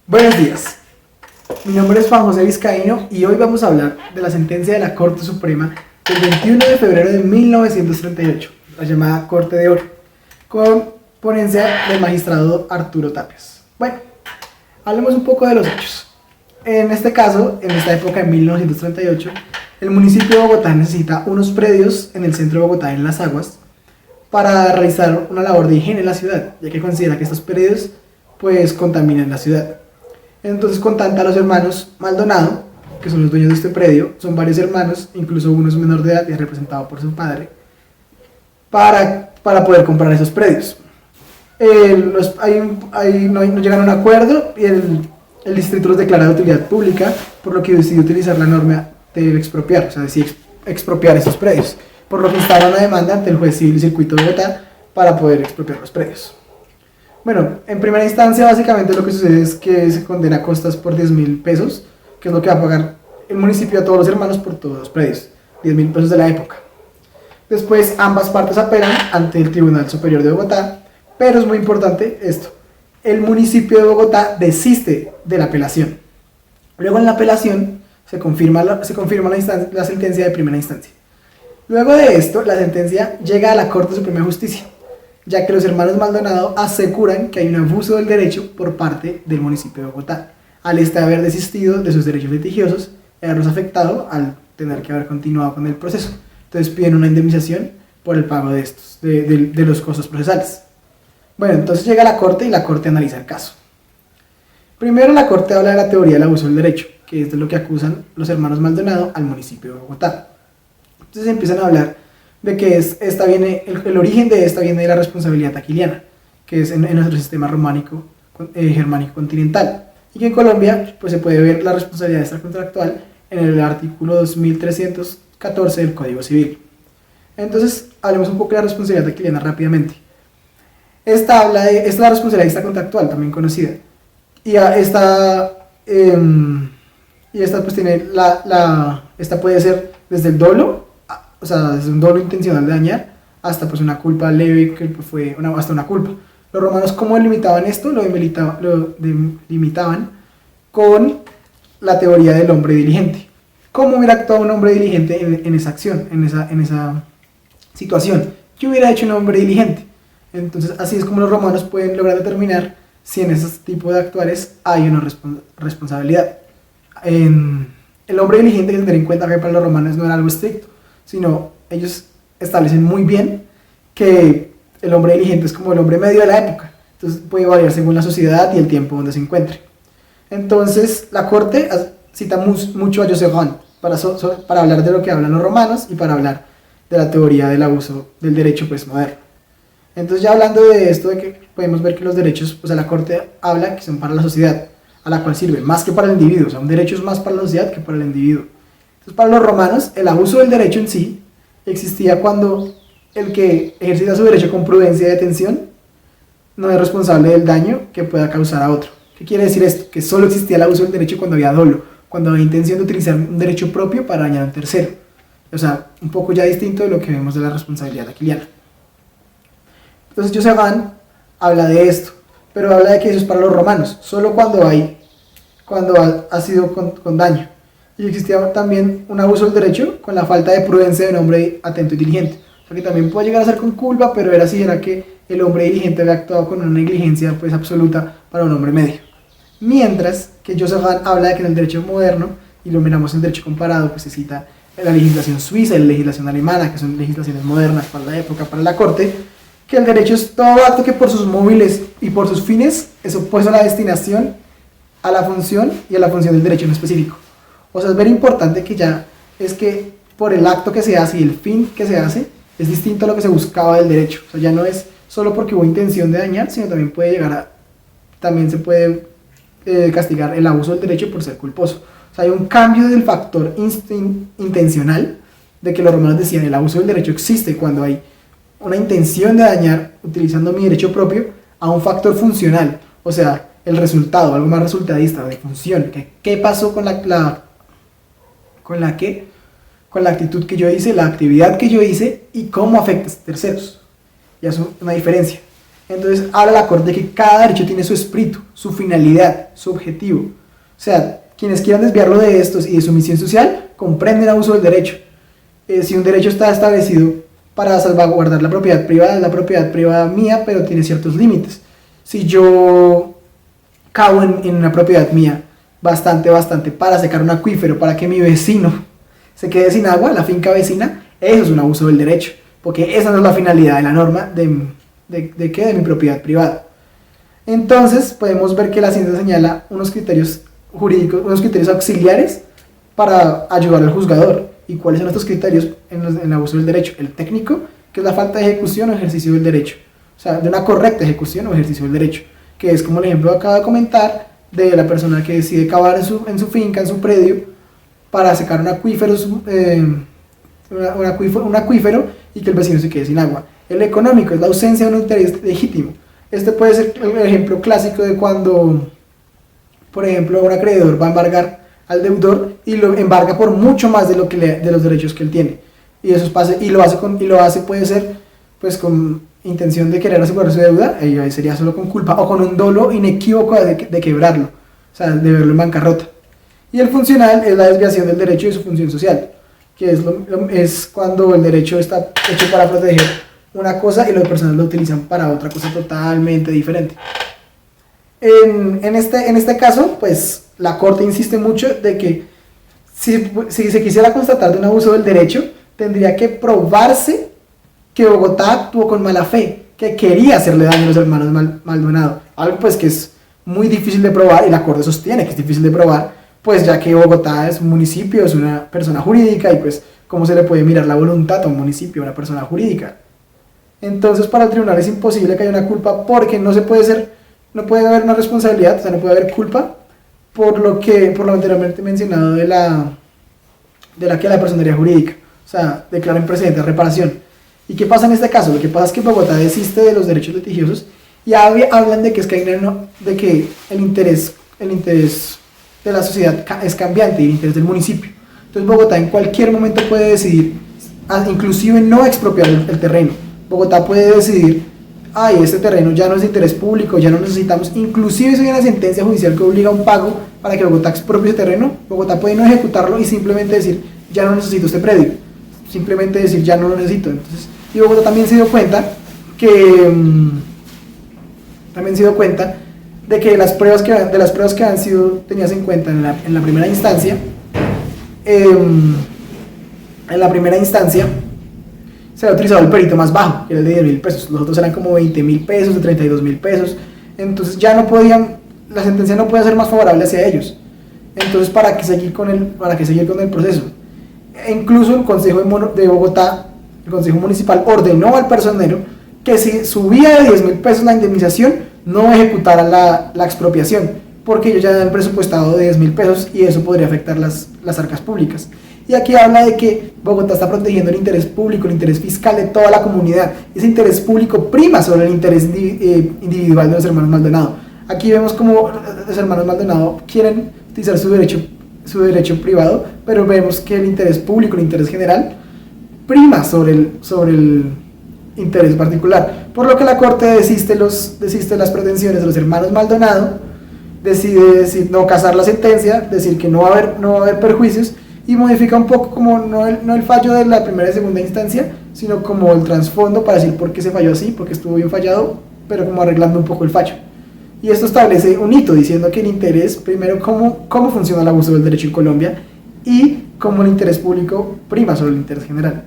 Buenos días, mi nombre es Juan José Vizcaíno y hoy vamos a hablar de la sentencia de la Corte Suprema del 21 de febrero de 1938, la llamada Corte de Oro, con ponencia del magistrado Arturo Tapias. Bueno, hablemos un poco de los hechos. En este caso, en esta época de 1938, el municipio de Bogotá necesita unos predios en el centro de Bogotá, en Las Aguas, para realizar una labor de higiene en la ciudad, ya que considera que estos predios pues contaminan la ciudad. Entonces contacta a los hermanos Maldonado, que son los dueños de este predio, son varios hermanos, incluso uno es menor de edad y es representado por su padre, para poder comprar esos predios. No llegan a un acuerdo y el distrito los declara de utilidad pública, por lo que decidió utilizar la norma de expropiar, o sea, decir, expropiar esos predios, por lo que instala una demanda ante el juez civil y circuito de Bogotá para poder expropiar los predios. Bueno, en primera instancia básicamente lo que sucede es que se condena a costas por 10.000 pesos, que es lo que va a pagar el municipio a todos los hermanos por todos los predios, 10.000 pesos de la época. Después ambas partes apelan ante el Tribunal Superior de Bogotá, pero es muy importante esto, el municipio de Bogotá desiste de la apelación. Luego en la apelación se confirma la sentencia de primera instancia. Luego de esto, la sentencia llega a la Corte Suprema de Justicia, ya que los hermanos Maldonado aseguran que hay un abuso del derecho por parte del municipio de Bogotá, al haber desistido de sus derechos litigiosos y haberlos afectado al tener que haber continuado con el proceso. Entonces piden una indemnización por el pago de estos, de los costos procesales. Bueno, entonces llega a la Corte y la Corte analiza el caso. Primero la Corte habla de la teoría del abuso del derecho, que es de lo que acusan los hermanos Maldonado al municipio de Bogotá. Entonces empiezan a hablar de que el origen de esta viene de la responsabilidad aquiliana, que es en nuestro sistema germánico continental, y que en Colombia pues, se puede ver la responsabilidad extracontractual en el artículo 2314 del Código Civil. Entonces, hablemos un poco de la responsabilidad aquiliana rápidamente. Esta es la responsabilidad extracontractual, también conocida, y esta pues tiene esta puede ser desde el dolo, o sea, desde un dolo intencional de dañar, hasta pues una culpa leve, que fue hasta una culpa. Los romanos, ¿cómo limitaban esto? Lo limitaban con la teoría del hombre diligente. ¿Cómo hubiera actuado un hombre diligente en esa acción, en esa situación? ¿Qué hubiera hecho un hombre diligente? Entonces, así es como los romanos pueden lograr determinar si en ese tipo de actuares hay una responsabilidad. El hombre diligente, hay que tener en cuenta que para los romanos no era algo estricto, sino ellos establecen muy bien que el hombre diligente es como el hombre medio de la época, entonces puede variar según la sociedad y el tiempo donde se encuentre. Entonces la Corte cita mucho a Joseph Gahn para hablar de lo que hablan los romanos y para hablar de la teoría del abuso del derecho pues moderno. Entonces ya hablando de esto, de que podemos ver que los derechos, pues la Corte habla que son para la sociedad, a la cual sirven, más que para el individuo, o sea un derecho es más para la sociedad que para el individuo. Entonces, para los romanos, el abuso del derecho en sí existía cuando el que ejercita su derecho con prudencia y atención no es responsable del daño que pueda causar a otro. ¿Qué quiere decir esto? Que solo existía el abuso del derecho cuando había dolo, cuando había intención de utilizar un derecho propio para dañar a un tercero. O sea, un poco ya distinto de lo que vemos de la responsabilidad aquiliana. Entonces, Joseph Gahn habla de esto, pero habla de que eso es para los romanos, solo cuando ha sido con daño. Y existía también un abuso del derecho con la falta de prudencia de un hombre atento y diligente. O sea que también puede llegar a ser con culpa, pero era que el hombre diligente había actuado con una negligencia pues absoluta para un hombre medio. Mientras que Joseph Gahn habla de que en el derecho moderno, y lo miramos en el derecho comparado, pues se cita la legislación suiza y la legislación alemana, que son legislaciones modernas para la época, para la corte, que el derecho es todo acto que por sus móviles y por sus fines es opuesto a la destinación, a la función y a la función del derecho en específico. O sea, es muy importante que ya es que por el acto que se hace y el fin que se hace es distinto a lo que se buscaba del derecho. O sea, ya no es solo porque hubo intención de dañar, sino también se puede castigar el abuso del derecho por ser culposo. O sea, hay un cambio del factor intencional, de que los romanos decían el abuso del derecho existe cuando hay una intención de dañar utilizando mi derecho propio, a un factor funcional, o sea, el resultado, algo más resultadista, de función. ¿Qué pasó con la actitud que yo hice, la actividad que yo hice y cómo afecta a terceros? Ya es una diferencia. Entonces habla la Corte de que cada derecho tiene su espíritu, su finalidad, su objetivo. O sea, quienes quieran desviarlo de estos y de su misión social, comprenden abuso del derecho. Si un derecho está establecido para salvaguardar la propiedad privada, es la propiedad privada mía, pero tiene ciertos límites. Si yo cavo en una propiedad mía bastante para secar un acuífero, para que mi vecino se quede sin agua, la finca vecina, eso es un abuso del derecho, porque esa no es la finalidad de la norma de mi propiedad privada. Entonces podemos ver que la ciencia señala unos criterios jurídicos, unos criterios auxiliares para ayudar al juzgador. ¿Y cuáles son estos criterios en el abuso del derecho? El técnico, que es la falta de ejecución o ejercicio del derecho, o sea, de una correcta ejecución o ejercicio del derecho, que es como el ejemplo que acabo de comentar de la persona que decide cavar en su finca, en su predio, para secar un acuífero, un acuífero y que el vecino se quede sin agua. El económico es la ausencia de un interés legítimo. Este puede ser el ejemplo clásico de cuando, por ejemplo, un acreedor va a embargar al deudor y lo embarga por mucho más de los derechos que él tiene. Y eso lo hace puede ser pues con intención de querer asegurar su deuda, ahí sería solo con culpa o con un dolo inequívoco de quebrarlo, o sea, de verlo en bancarrota. Y el funcional es la desviación del derecho y su función social, que es cuando el derecho está hecho para proteger una cosa y las personas lo utilizan para otra cosa totalmente diferente. En este caso, pues la Corte insiste mucho de que si se quisiera constatar de un abuso del derecho, tendría que probarse que Bogotá actuó con mala fe, que quería hacerle daño a los hermanos Maldonado, algo pues que es muy difícil de probar y la Corte sostiene que es difícil de probar, pues ya que Bogotá es un municipio, es una persona jurídica y pues cómo se le puede mirar la voluntad a un municipio, a una persona jurídica. Entonces para el tribunal es imposible que haya una culpa porque no puede haber una responsabilidad, o sea, no puede haber culpa por lo anteriormente mencionado de la personería jurídica, o sea, declara imprecedente de reparación. ¿Y qué pasa en este caso? Lo que pasa es que Bogotá desiste de los derechos litigiosos y hablan de que el interés de la sociedad es cambiante y el interés del municipio. Entonces Bogotá en cualquier momento puede decidir, inclusive no expropiar el terreno. Bogotá puede decidir, este terreno ya no es de interés público, ya no necesitamos, inclusive si hay una sentencia judicial que obliga a un pago para que Bogotá expropie ese terreno, Bogotá puede no ejecutarlo y simplemente decir, ya no necesito este predio, simplemente decir, ya no lo necesito. Entonces, y Bogotá también se dio cuenta de que las pruebas que han sido tenidas en cuenta en la primera instancia, se ha utilizado el perito más bajo, que era el de 10.000 pesos. Los otros eran como 20.000 pesos, de 32.000 pesos. Entonces ya no podían, la sentencia no puede ser más favorable hacia ellos. Entonces, ¿para qué seguir con el proceso? E incluso el Consejo de Bogotá, el Consejo Municipal, ordenó al personero que si subía de 10.000 pesos la indemnización, no ejecutara la expropiación, porque ellos ya habían presupuestado de 10.000 pesos y eso podría afectar las arcas públicas. Y aquí habla de que Bogotá está protegiendo el interés público, el interés fiscal de toda la comunidad. Ese interés público prima sobre el interés individual de los hermanos Maldonado. Aquí vemos como los hermanos Maldonado quieren utilizar su derecho privado, pero vemos que el interés público, el interés general, prima sobre el interés particular. Por lo que la Corte desiste las pretensiones de los hermanos Maldonado, decide decir no casar la sentencia, decir que no va a haber perjuicios, y modifica un poco como no el fallo de la primera y segunda instancia, sino como el trasfondo para decir por qué se falló así, porque estuvo bien fallado, pero como arreglando un poco el fallo. Y esto establece un hito diciendo que el interés, primero cómo funciona el abuso del derecho en Colombia y cómo el interés público prima sobre el interés general.